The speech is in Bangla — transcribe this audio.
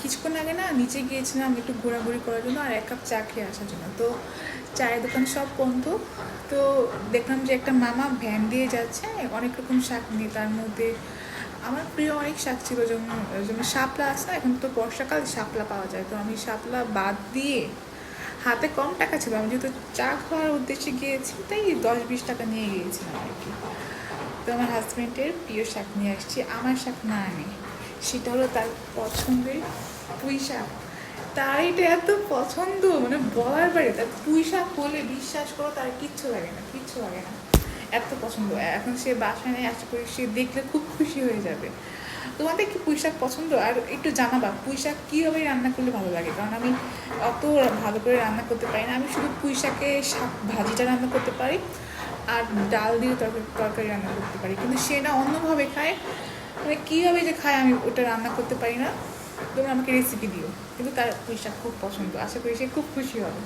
কিছুক্ষণ আগে না নিচে গিয়েছিলাম একটু ঘোরাঘুরি করার জন্য আর 1 কাপ চা খেয়ে আসার জন্য। তো চায়ের দোকান সব বন্ধ। তো দেখলাম যে একটা মামা ভ্যান দিয়ে যাচ্ছে অনেক রকম শাক নিয়ে। তার মধ্যে আমার প্রিয় অনেক শাক ছিল, যেমন যেমন শাপলা আছে না, এখন তো বর্ষাকাল শাপলা পাওয়া যায়। তো আমি শাপলা বাদ দিয়ে, হাতে কম টাকা ছিল, আমি যেহেতু চা খাওয়ার উদ্দেশ্যে গিয়েছি তাই 10-20 টাকা নিয়ে গিয়েছিলাম আর কি। তো আমার হাজব্যান্ডের প্রিয় শাক নিয়ে আসছি, আমার শাক না আনি। সেটা হলো তার পছন্দের পুঁই শাক। তার এটা এত পছন্দ, মানে বলার বাইরে। তার পুঁই শাক বলে বিশ্বাস করো তার কিচ্ছু লাগে না, কিচ্ছু লাগে না, এত পছন্দ। এখন সে বাসায় নেই, আশা করি সে দেখলে খুব খুশি হয়ে যাবে। তোমাদের কি পুঁই শাক পছন্দ? আর একটু জানাবা পুঁই শাক কীভাবে রান্না করলে ভালো লাগে, কারণ আমি অত ভালো করে রান্না করতে পারি না। আমি শুধু পুঁই শাকে শাক ভাজিটা রান্না করতে পারি আর ডাল দিয়ে তরকারি রান্না করতে পারি, কিন্তু সে না অন্যভাবে খায়। মানে কীভাবে যে খায় আমি ওটা রান্না করতে পারি না। তোমরা আমাকে রেসিপি দিও, কিন্তু তার পুঁই শাক খুব পছন্দ, আশা করি সে খুব খুশি হবে।